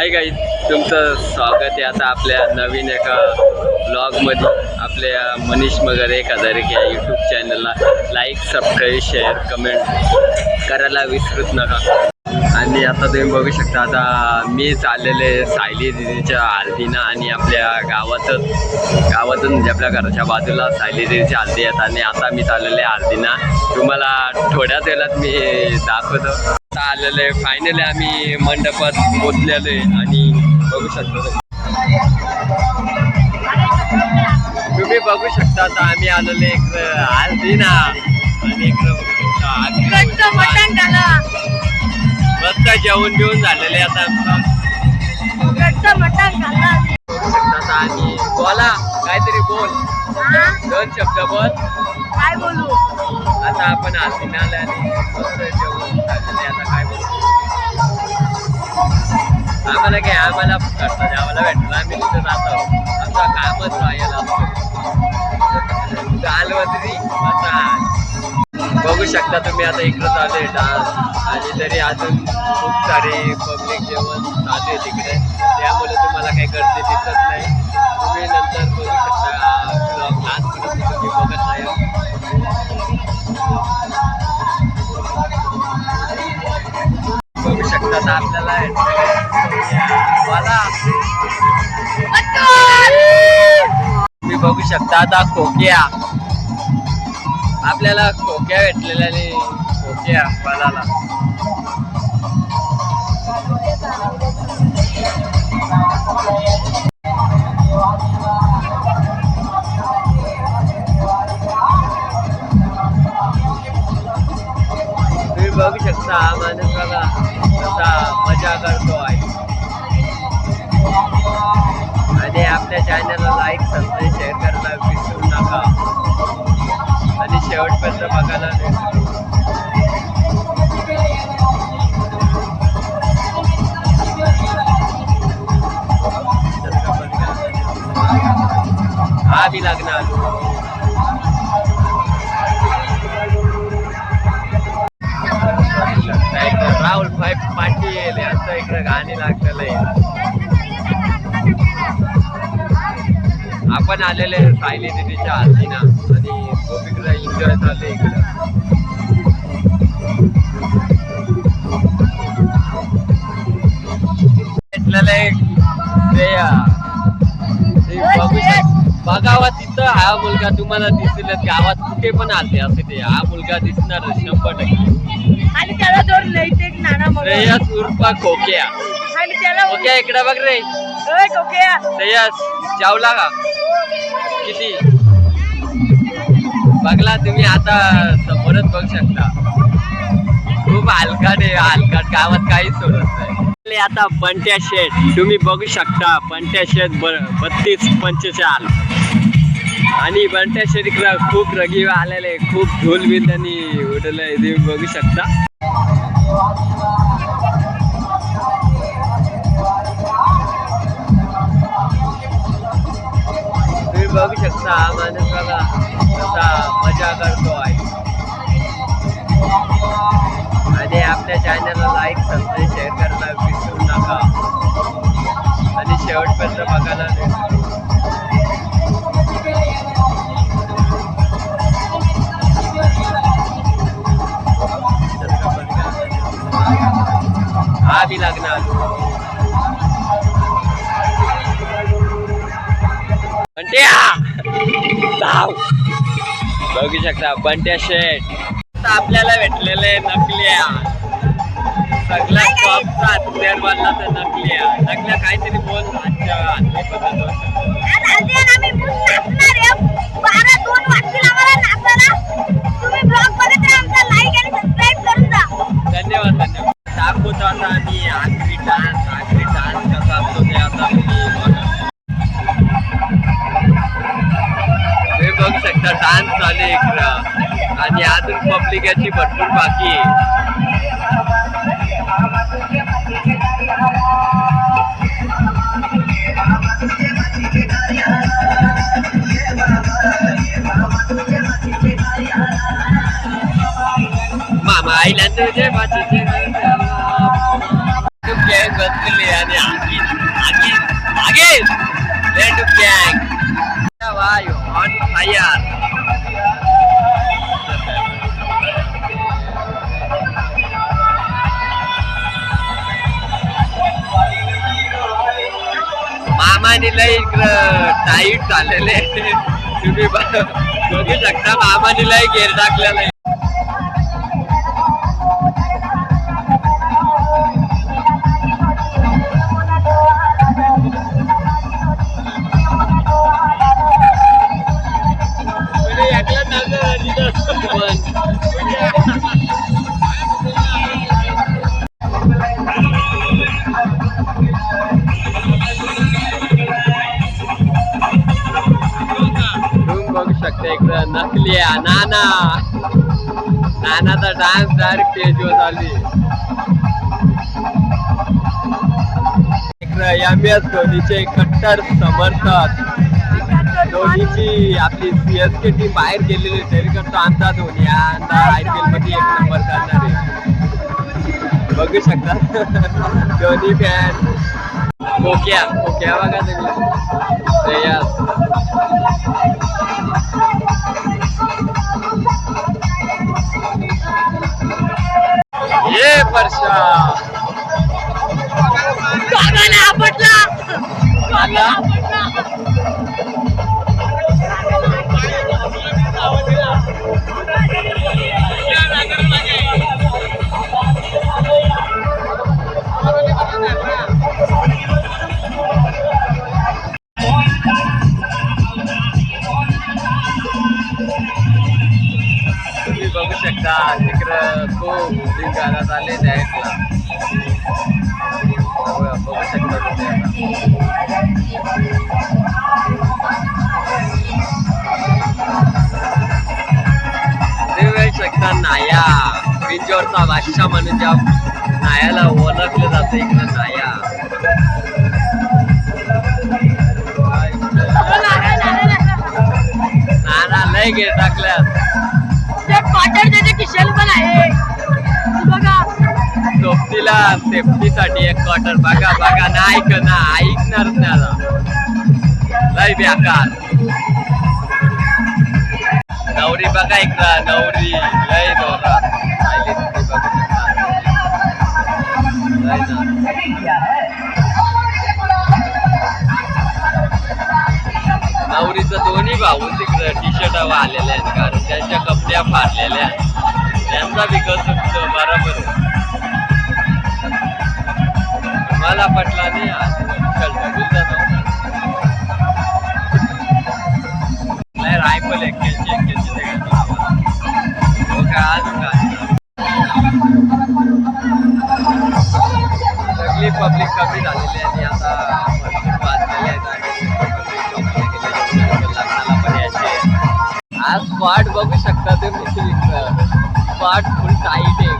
Hi guys, तुमचं स्वागत आहे आता आपल्या नवीन एका ब्लॉगमध्ये. आपल्या मनीष मगर 1000 या यूट्यूब चॅनलला लाईक, सबस्क्राईब, शेअर, कमेंट करायला विसरूच नका. आणि आता तुम्ही बघू शकता, आता मी चाललेले सायली दीदीच्या हल्दीना आणि आपल्या गावातून म्हणजे आपल्या घराच्या बाजूला सायली दीदीची हल्दी आहेत. आणि आता मी चाललेले हल्दीना, तुम्हाला थोड्याच वेळात मी दाखवतो. आता आलेले फायनली आम्ही मंडपात पोचलेलो आहे आणि बघू शकता तुम्ही बघू शकता. आता आम्ही आलेले एक हल्दीना आणि एक मस्त जेवण बिवून झालेले. आता आणि बोला काहीतरी बोल, 2 शब्द बोल. काय बोलू? आता आपण हल्दीना आले आणि मस्त जेवण झालेले. आता काय बोलू, आम्हाला काय, आम्हाला करतात, आम्हाला भेटलं, आम्ही तिथं जातो. आमचा कामच राहायला असतो. गालवत्री बघू शकता तुम्ही. आता इकडं चालू आहे डान्स आणि तरी अजून खूप सारे पब्लिक जेवण चालू आहे तिकडे, त्यामुळे तुम्हाला काही गर्दी दिसत नाही. तुम्ही नंतर बघू शकता, ब्लॉग लास्टपर्यंत तुम्ही बघत नाही. बघू शकता आता आपल्याला तुम्ही बघू शकता आता खोक्या, आपल्याला खोक्या भेटलेल्या आणि खोक्या पालाला. तुम्ही बघू शकता हा माणूस बघा कसा मजा करतो आहे. आणि आपल्या चॅनलला लाईक, सबस्क्राईब, शेअर करायला विसरू नका आणि शेवटपर्यंत बघायला विसरू. हा बी लागणार. राहुल भाई पाटील यांचं इकडे गाणी लागलेलं आहे. आपण आलेले सायली दीदीच्या हल्दीना आणि खूप इकडे एन्जॉय झाले. इकडं बघावा तिथं हा मुलगा तुम्हाला दिसेल. गावात कुठे पण आलते असे ते हा मुलगा दिसणार 100%. आणि त्याला जोर लईटेक नाना श्रेयस उर्फ खोक्या. आणि त्याला खोक्या इकडे बघ रे. ओय खोक्या, श्रेयस जेवला का? किती बघला तुम्ही? आता समोरच बघू शकता, खूप हलकाट आहे. हलकाट गावात काहीच सोडत नाही. आता बंट्या शेट तुम्ही बघू शकता. बंट्या शेट 32-45 आणि बंट्या शेट इकडं खूप रगी आलेले, खूप ढोल बिल त्यांनी उडलंय. तुम्ही बघू शकता. तुम्ही बघू शकता हा माणूस बघा कसा मजा करतो आहे. आणि आपल्या चॅनलला लाईक, सबस्क्राईब, शेअर करायला विसरू नका आणि शेवटपर्यंत बघायला विसरू. हा बी लागणार. बघू शकता बंट्या शेट. आता आपल्याला भेटलेले नकल्या, सगळ्या टॉपचा हत्यार बनला तर नकल्या काहीतरी बोल. धन्यवाद धन्यवाद. दाखवतो आता आम्ही आखरी डान्स कसा असतो ते आता तुम्ही बघू शकता. डान्स चालू आहे इकडं आणि अजून पब्लिक याची भरपूर बाकी आहे. मामा आईला तुझे माझे बसलेले आणि आमची Again, Land of Gang. Why you on fire? मामाने लय टाईट झालेले तुम्ही बघू शकता. मामाने लय गेअर टाकलेला आहे. बघू शकता एक नकली नाना. नानाचा डान्स डायरेक्ट स्टेजवर चालू आहे. MS धोनीचे कट्टर समर्थक. धोनीची आपली CSK टीम बाहेर गेलेली तरी करतो आमचा धोनी यंदा IPL मध्ये 1 नंबर करणार आहे. बघू शकता धोनी फॅन. खोक्या बघा तुम्ही. ये परशा तुम्ही बघू शकता तिकडं खूप गाण्यात आले नाईटला. बघू शकता तुम्ही बघू शकता. नाया बिंजोरचा बादशाह म्हणून ज्या नायाला ओळखलं जातं इकडं नाया. नाना लय गेट टाकल्यात. त्याचे किशन पण आहे बघा. सोबतीला सेफ्टीसाठी एक क्वार्टर बघा नाही ना ऐकणारच नाही आता. लय बेकार. नवरी बघा इकडं. नवरी लय जोरात राहिली. तुम्ही बघू शकता. नवरीचं दोन्ही भाऊ तिकडं टी-शर्ट आलेले आहेत कारण त्यांच्या कपड्या फाडलेल्या आहेत. त्यांचा विकत चुकतो बरोबर. मला पटला नाही रायफल 1 हो का अजून काय सगळी पब्लिक कमी झालेली आहे आणि आता भरपूर वाचलेले आहेत. आज स्पॉट बघू शकता तुम्ही. स्पॉट फुल टाईट आहे.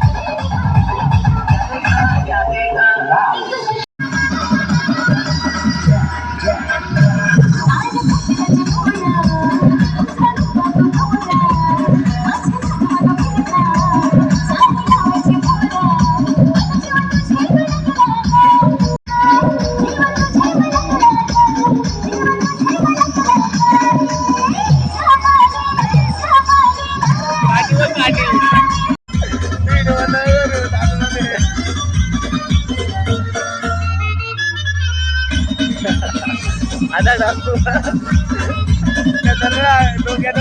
ada satu डोक्या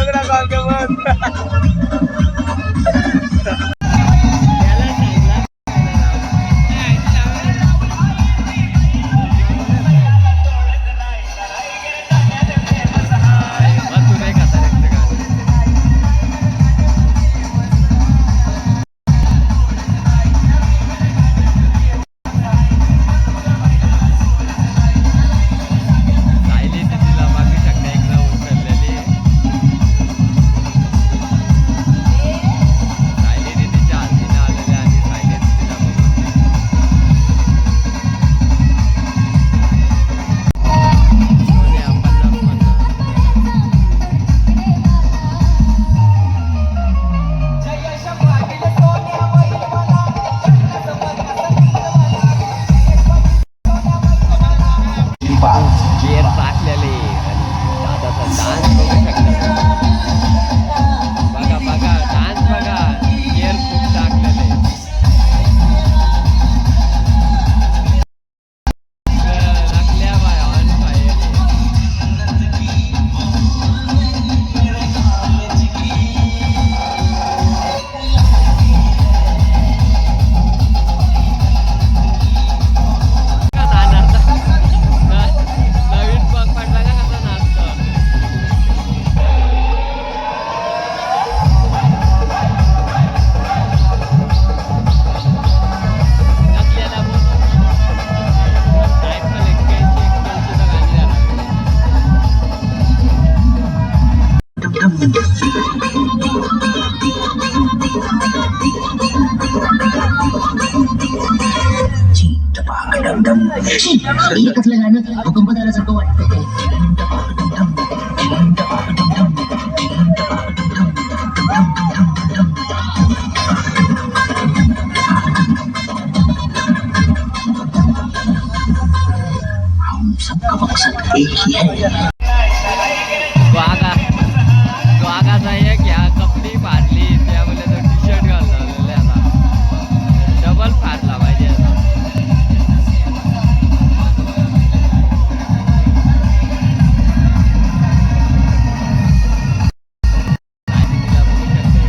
एकच गाणं भूकंप झाल्यासारखं वाटतंय. हम सबका मकसद एक ही है. वाघाचा एक ह्या कपडी फाडली त्यामुळे तो टी शर्ट घालला आता डबल फाडला पाहिजे आता. आणि तिला बघू शकता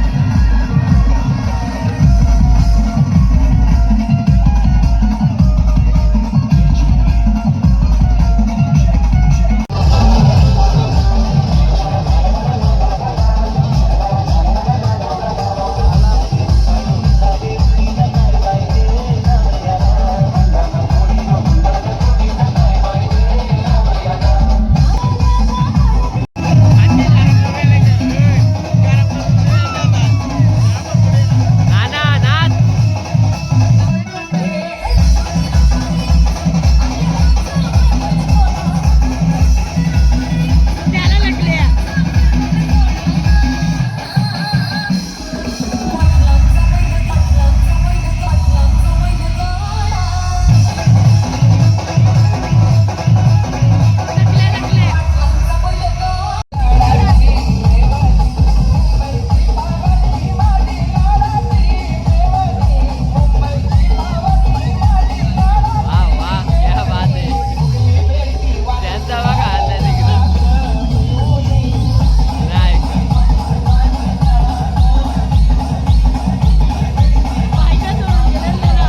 नाना नाच. त्याला लागले वा वा क्या बात आहे. त्यांचा बघा हल्ला तिकडे नाही बायका सोडून गेलेले ना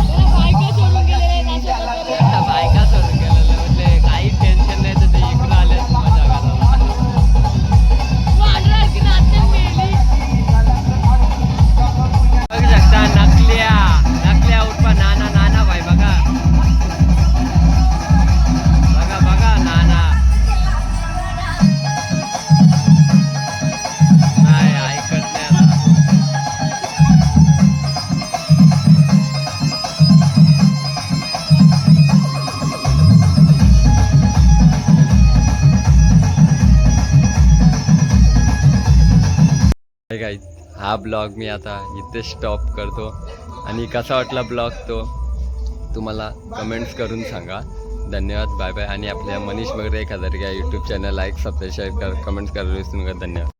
त्याला बायका सोडून गेलेले नाशक आता बायका सोडून गेलेलं म्हणजे काही टेन्शन नाही तर ते इकडं आले मजा करायला. वाढणार की नाते मेली बघू शकता नकल्या उठवा नाना नाना भाई बघा बघा बघा नाना नाही ऐकत नाही आता. गाईज हा ब्लॉग मी आता इथे स्टॉप करतो आणि कसा वाटला ब्लॉग तो तुम्हाला कमेंट्स करून सांगा. धन्यवाद बाय बाय. आणि आपल्या मनीष मगरे 1000 या YouTube channel like subscribe comments करायला विसरू नका. धन्यवाद.